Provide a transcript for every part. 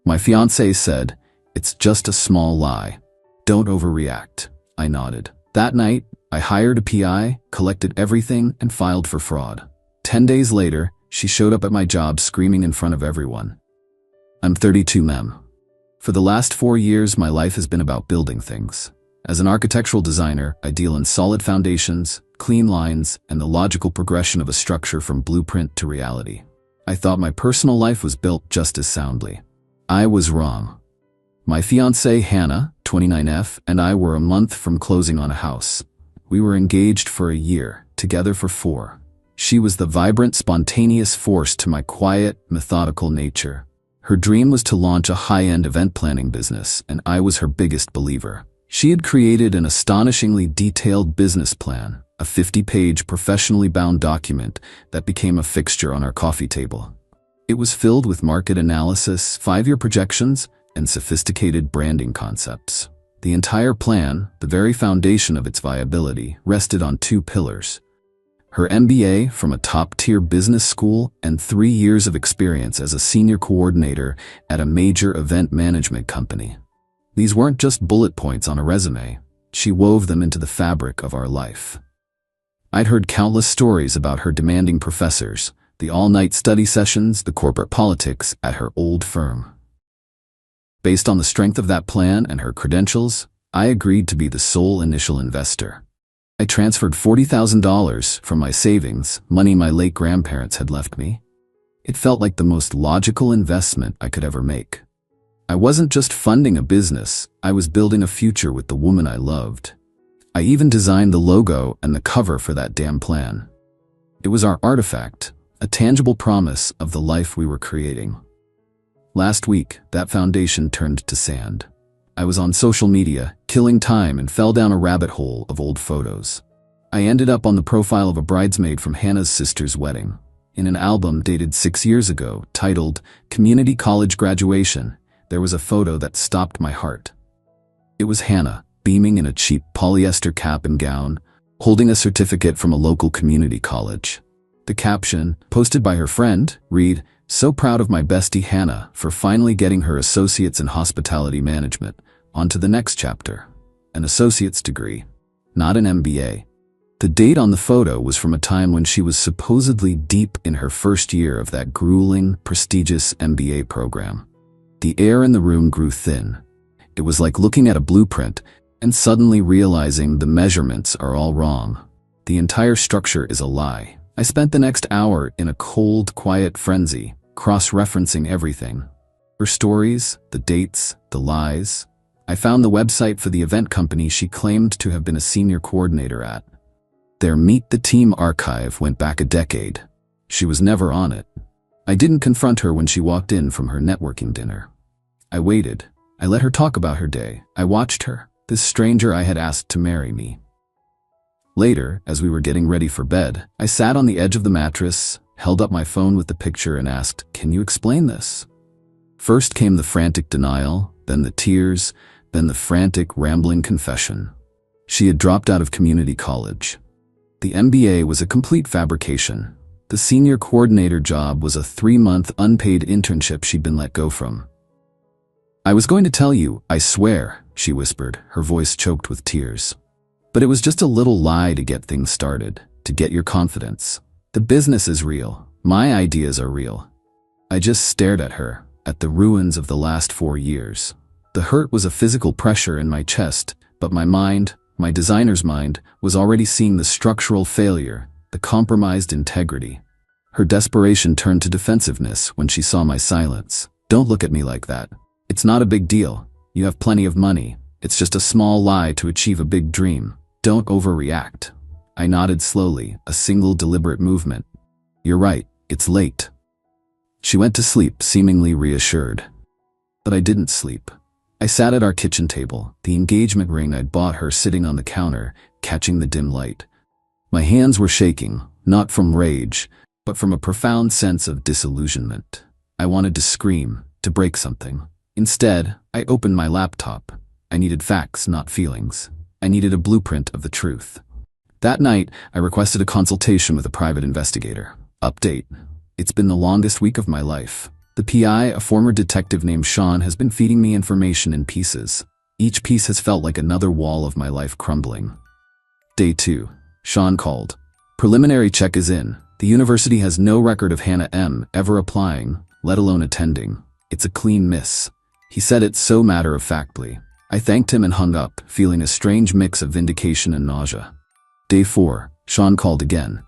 My fiancée said, "It's just a small lie. Don't overreact." I nodded. That night, I hired a PI, collected everything, and filed for fraud. 10 days later, she showed up at my job screaming in front of everyone. I'm 32, ma'am. For the last 4 years, my life has been about building things. As an architectural designer, I deal in solid foundations, clean lines, and the logical progression of a structure from blueprint to reality. I thought my personal life was built just as soundly. I was wrong. My fiancée, Hannah, 29F, and I were a month from closing on a house. We were engaged for a year, together for 4. She was the vibrant, spontaneous force to my quiet, methodical nature. Her dream was to launch a high-end event planning business, and I was her biggest believer. She had created an astonishingly detailed business plan, a 50-page professionally bound document that became a fixture on our coffee table. It was filled with market analysis, 5-year projections, and sophisticated branding concepts. The entire plan, the very foundation of its viability, rested on 2 pillars: her MBA from a top-tier business school and 3 years of experience as a senior coordinator at a major event management company. These weren't just bullet points on a resume. She wove them into the fabric of our life. I'd heard countless stories about her demanding professors, the all-night study sessions, the corporate politics at her old firm. Based on the strength of that plan and her credentials, I agreed to be the sole initial investor. I transferred $40,000 from my savings, money my late grandparents had left me. It felt like the most logical investment I could ever make. I wasn't just funding a business, I was building a future with the woman I loved. I even designed the logo and the cover for that damn plan. It was our artifact, a tangible promise of the life we were creating. Last week, that foundation turned to sand. I was on social media, killing time, and fell down a rabbit hole of old photos. I ended up on the profile of a bridesmaid from Hannah's sister's wedding. In an album dated 6 years ago, titled Community College Graduation, there was a photo that stopped my heart. It was Hannah, beaming in a cheap polyester cap and gown, holding a certificate from a local community college. The caption, posted by her friend, read, "So proud of my bestie Hannah for finally getting her associate's in hospitality management. On to the next chapter." An associate's degree, not an MBA. The date on the photo was from a time when she was supposedly deep in her first year of that grueling, prestigious MBA program. The air in the room grew thin. It was like looking at a blueprint and suddenly realizing the measurements are all wrong. The entire structure is a lie. I spent the next hour in a cold, quiet frenzy, cross-referencing everything. Her stories, the dates, the lies. I found the website for the event company she claimed to have been a senior coordinator at. Their Meet the Team archive went back a decade. She was never on it. I didn't confront her when she walked in from her networking dinner. I waited. I let her talk about her day. I watched her, this stranger I had asked to marry me. Later, as we were getting ready for bed, I sat on the edge of the mattress, held up my phone with the picture and asked, "Can you explain this?" First came the frantic denial, then the tears, then the frantic, rambling confession. She had dropped out of community college. The MBA was a complete fabrication. The senior coordinator job was a 3-month unpaid internship she'd been let go from. "I was going to tell you, I swear," she whispered, her voice choked with tears. "But it was just a little lie to get things started, to get your confidence. The business is real. My ideas are real." I just stared at her, at the ruins of the last 4 years. The hurt was a physical pressure in my chest, but my mind, my designer's mind, was already seeing the structural failure, the compromised integrity. Her desperation turned to defensiveness when she saw my silence. "Don't look at me like that. It's not a big deal. You have plenty of money. It's just a small lie to achieve a big dream. Don't overreact." I nodded slowly, a single deliberate movement. "You're right, it's late." She went to sleep, seemingly reassured. But I didn't sleep. I sat at our kitchen table, the engagement ring I'd bought her sitting on the counter, catching the dim light. My hands were shaking, not from rage, but from a profound sense of disillusionment. I wanted to scream, to break something. Instead, I opened my laptop. I needed facts, not feelings. I needed a blueprint of the truth. That night, I requested a consultation with a private investigator. Update: it's been the longest week of my life. The PI, a former detective named Sean, has been feeding me information in pieces. Each piece has felt like another wall of my life crumbling. Day 2. Sean called. Preliminary check is in. The university has no record of Hannah M. ever applying, let alone attending. It's a clean miss. He said it so matter-of-factly. I thanked him and hung up, feeling a strange mix of vindication and nausea. Day 4. Sean called again.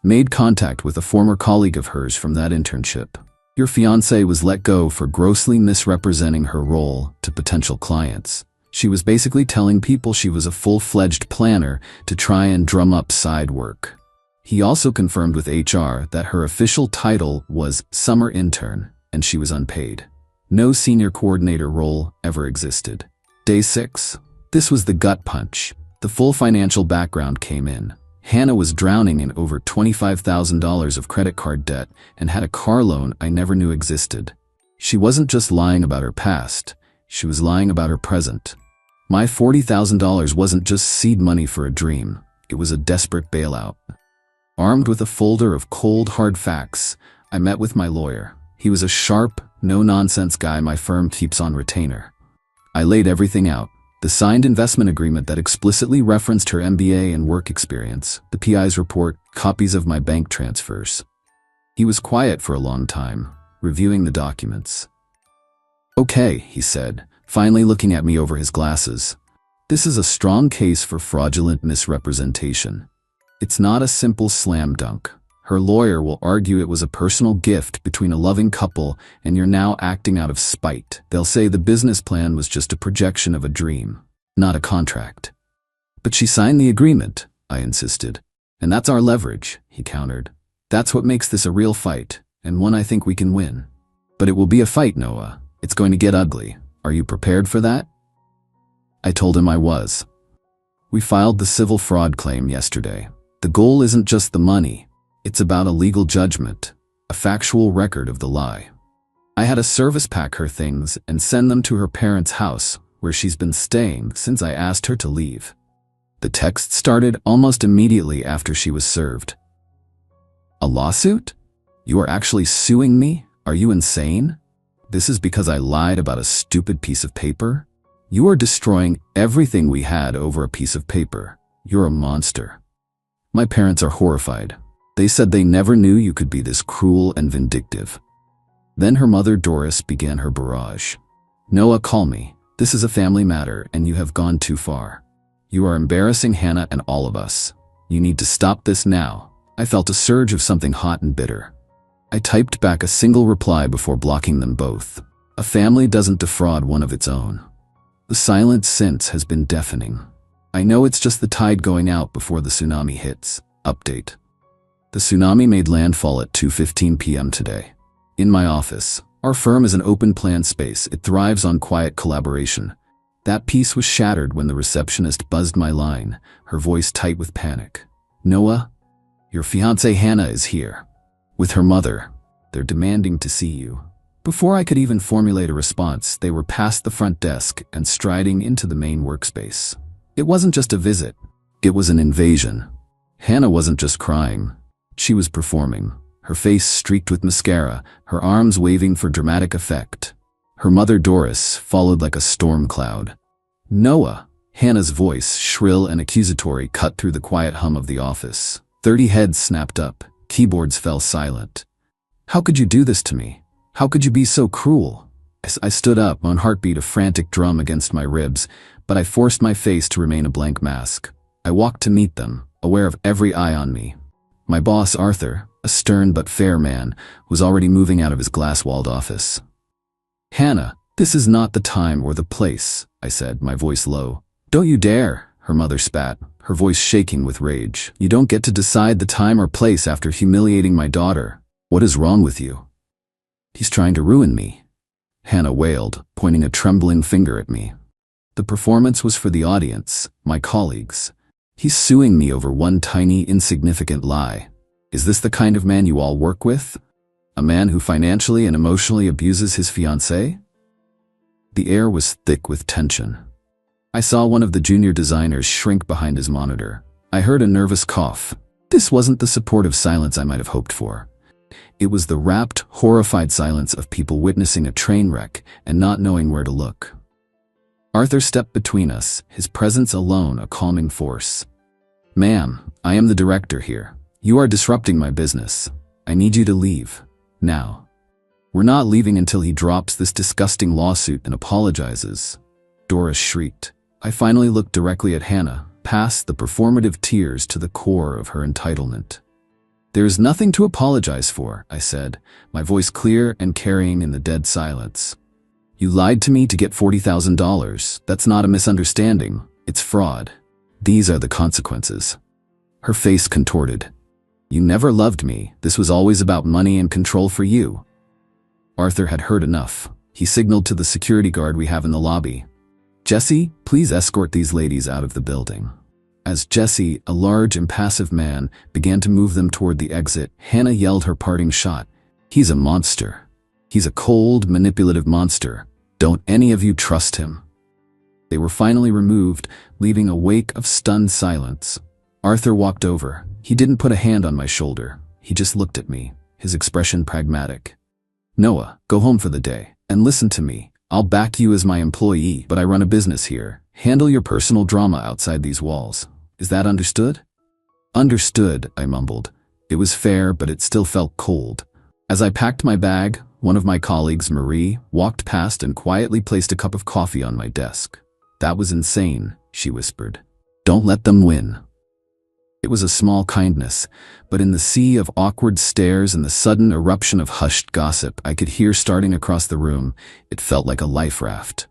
Made contact with a former colleague of hers from that internship. Your fiancée was let go for grossly misrepresenting her role to potential clients. She was basically telling people she was a full-fledged planner to try and drum up side work. He also confirmed with HR that her official title was summer intern and she was unpaid. No senior coordinator role ever existed. Day 6. This was the gut punch. The full financial background came in. Hannah was drowning in over $25,000 of credit card debt and had a car loan I never knew existed. She wasn't just lying about her past, she was lying about her present. My $40,000 wasn't just seed money for a dream, it was a desperate bailout. Armed with a folder of cold, hard facts, I met with my lawyer. He was a sharp, no-nonsense guy my firm keeps on retainer. I laid everything out. The signed investment agreement that explicitly referenced her MBA and work experience, the PI's report, copies of my bank transfers. He was quiet for a long time, reviewing the documents. Okay, he said, finally looking at me over his glasses. This is a strong case for fraudulent misrepresentation. It's not a simple slam dunk. Her lawyer will argue it was a personal gift between a loving couple and you're now acting out of spite. They'll say the business plan was just a projection of a dream, not a contract. But she signed the agreement, I insisted. And that's our leverage, he countered. That's what makes this a real fight, and one I think we can win. But it will be a fight, Noah. It's going to get ugly. Are you prepared for that? I told him I was. We filed the civil fraud claim yesterday. The goal isn't just the money. It's about a legal judgment, a factual record of the lie. I had a service pack her things and send them to her parents' house, where she's been staying since I asked her to leave. The text started almost immediately after she was served. A lawsuit? You are actually suing me? Are you insane? This is because I lied about a stupid piece of paper? You are destroying everything we had over a piece of paper. You're a monster. My parents are horrified. They said they never knew you could be this cruel and vindictive. Then her mother Doris began her barrage. Noah, call me. This is a family matter and you have gone too far. You are embarrassing Hannah and all of us. You need to stop this now. I felt a surge of something hot and bitter. I typed back a single reply before blocking them both. A family doesn't defraud one of its own. The silence since has been deafening. I know it's just the tide going out before the tsunami hits. Update. The tsunami made landfall at 2:15 p.m. today. In my office, our firm is an open plan space. It thrives on quiet collaboration. That peace was shattered when the receptionist buzzed my line, her voice tight with panic. Noah, your fiancée Hannah is here. With her mother. They're demanding to see you. Before I could even formulate a response, they were past the front desk and striding into the main workspace. It wasn't just a visit. It was an invasion. Hannah wasn't just crying. She was performing, her face streaked with mascara, her arms waving for dramatic effect. Her mother Doris followed like a storm cloud. Noah, Hannah's voice, shrill and accusatory, cut through the quiet hum of the office. 30 heads snapped up, keyboards fell silent. How could you do this to me? How could you be so cruel? I stood up, my heartbeat a frantic drum against my ribs, but I forced my face to remain a blank mask. I walked to meet them, aware of every eye on me. My boss, Arthur, a stern but fair man, was already moving out of his glass-walled office. Hannah, this is not the time or the place, I said, my voice low. Don't you dare, her mother spat, her voice shaking with rage. You don't get to decide the time or place after humiliating my daughter. What is wrong with you? He's trying to ruin me, Hannah wailed, pointing a trembling finger at me. The performance was for the audience, my colleagues. He's suing me over one tiny, insignificant lie. Is this the kind of man you all work with? A man who financially and emotionally abuses his fiancée? The air was thick with tension. I saw one of the junior designers shrink behind his monitor. I heard a nervous cough. This wasn't the supportive silence I might have hoped for. It was the rapt, horrified silence of people witnessing a train wreck and not knowing where to look. Arthur stepped between us, his presence alone a calming force. "Ma'am, I am the director here. You are disrupting my business. I need you to leave. Now." "We're not leaving until he drops this disgusting lawsuit and apologizes," Doris shrieked. I finally looked directly at Hannah, past the performative tears to the core of her entitlement. "There is nothing to apologize for," I said, my voice clear and carrying in the dead silence. "You lied to me to get $40,000. That's not a misunderstanding. It's fraud. These are the consequences." Her face contorted. "You never loved me. This was always about money and control for you." Arthur had heard enough. He signaled to the security guard we have in the lobby. "Jesse, please escort these ladies out of the building." As Jesse, a large, impassive man, began to move them toward the exit, Hannah yelled her parting shot. "He's a monster. He's a cold, manipulative monster. Don't any of you trust him." They were finally removed, leaving a wake of stunned silence. Arthur walked over. He didn't put a hand on my shoulder. He just looked at me, his expression pragmatic. "Noah, go home for the day, and listen to me. I'll back you as my employee, but I run a business here. Handle your personal drama outside these walls. Is that understood?" "Understood," I mumbled. It was fair, but it still felt cold. As I packed my bag, one of my colleagues, Marie, walked past and quietly placed a cup of coffee on my desk. "That was insane," she whispered. "Don't let them win." It was a small kindness, but in the sea of awkward stares and the sudden eruption of hushed gossip I could hear starting across the room, it felt like a life raft.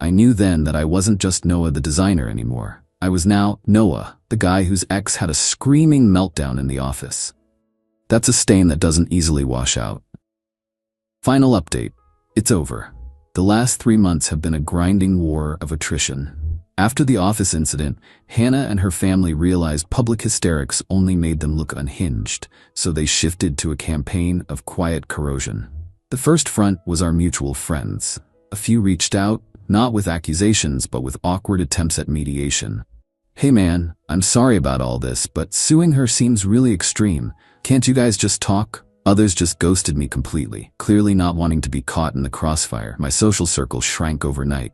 I knew then that I wasn't just Noah the designer anymore. I was now Noah, the guy whose ex had a screaming meltdown in the office. That's a stain that doesn't easily wash out. Final update. It's over. The last 3 months have been a grinding war of attrition. After the office incident, Hannah and her family realized public hysterics only made them look unhinged, so they shifted to a campaign of quiet corrosion. The first front was our mutual friends. A few reached out, not with accusations but with awkward attempts at mediation. "Hey man, I'm sorry about all this, but suing her seems really extreme. Can't you guys just talk?" Others just ghosted me completely, clearly not wanting to be caught in the crossfire. My social circle shrank overnight.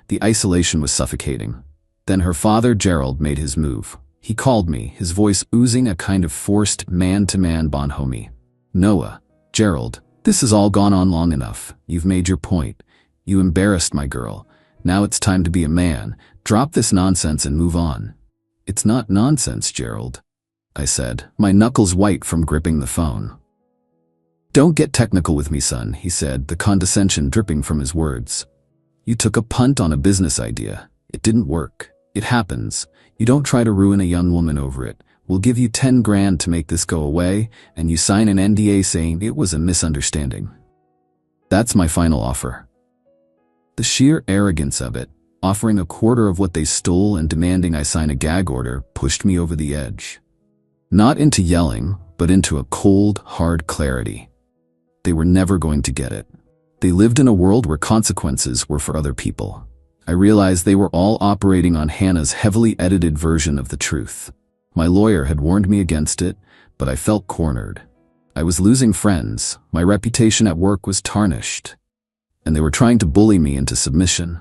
The isolation was suffocating. Then her father, Gerald, made his move. He called me, his voice oozing a kind of forced man-to-man bonhomie. "Noah, Gerald, this has all gone on long enough. You've made your point. You embarrassed my girl. Now it's time to be a man. Drop this nonsense and move on." "It's not nonsense, Gerald," I said, my knuckles white from gripping the phone. "Don't get technical with me, son," he said, the condescension dripping from his words. "You took a punt on a business idea. It didn't work. It happens. You don't try to ruin a young woman over it. We'll give you 10 grand to make this go away, and you sign an NDA saying it was a misunderstanding. That's my final offer." The sheer arrogance of it, offering a quarter of what they stole and demanding I sign a gag order, pushed me over the edge. Not into yelling, but into a cold, hard clarity. They were never going to get it. They lived in a world where consequences were for other people. I realized they were all operating on Hannah's heavily edited version of the truth. My lawyer had warned me against it, but I felt cornered. I was losing friends, my reputation at work was tarnished, and they were trying to bully me into submission.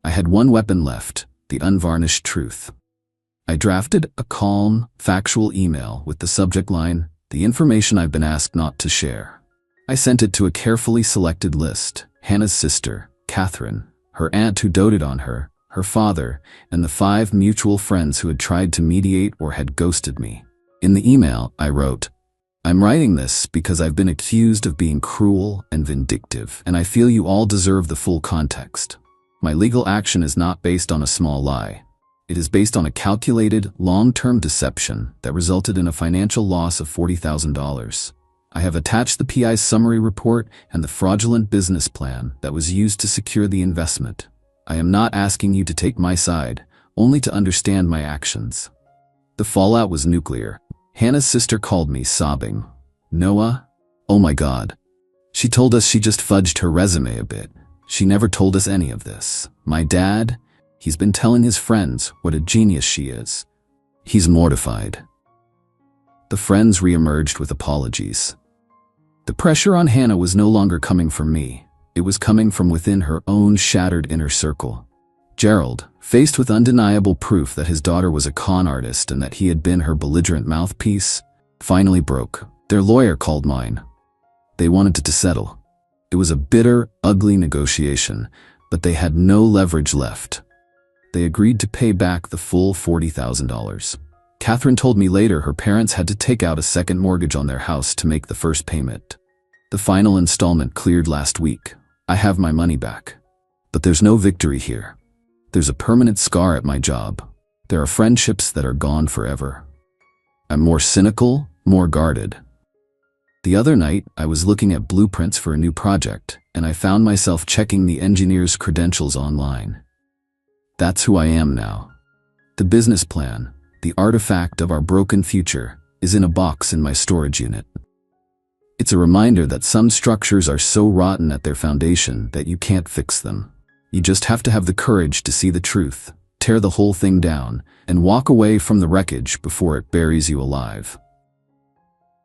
I had one weapon left, the unvarnished truth. I drafted a calm, factual email with the subject line, "The information I've been asked not to share." I sent it to a carefully selected list: Hannah's sister, Catherine, her aunt who doted on her, her father, and the 5 mutual friends who had tried to mediate or had ghosted me. In the email, I wrote, "I'm writing this because I've been accused of being cruel and vindictive, and I feel you all deserve the full context. My legal action is not based on a small lie. It is based on a calculated, long-term deception that resulted in a financial loss of $40,000. I have attached the PI's summary report and the fraudulent business plan that was used to secure the investment. I am not asking you to take my side, only to understand my actions." The fallout was nuclear. Hannah's sister called me, sobbing. "Noah? Oh my God. She told us she just fudged her resume a bit. She never told us any of this. My dad, he's been telling his friends what a genius she is. He's mortified." The friends reemerged with apologies. The pressure on Hannah was no longer coming from me. It was coming from within her own shattered inner circle. Gerald, faced with undeniable proof that his daughter was a con artist and that he had been her belligerent mouthpiece, finally broke. Their lawyer called mine. They wanted to settle. It was a bitter, ugly negotiation, but they had no leverage left. They agreed to pay back the full $40,000. Catherine told me later her parents had to take out a second mortgage on their house to make the first payment. The final installment cleared last week. I have my money back. But there's no victory here. There's a permanent scar at my job. There are friendships that are gone forever. I'm more cynical, more guarded. The other night, I was looking at blueprints for a new project, and I found myself checking the engineer's credentials online. That's who I am now. The business plan, the artifact of our broken future, is in a box in my storage unit. It's a reminder that some structures are so rotten at their foundation that you can't fix them. You just have to have the courage to see the truth, tear the whole thing down, and walk away from the wreckage before it buries you alive.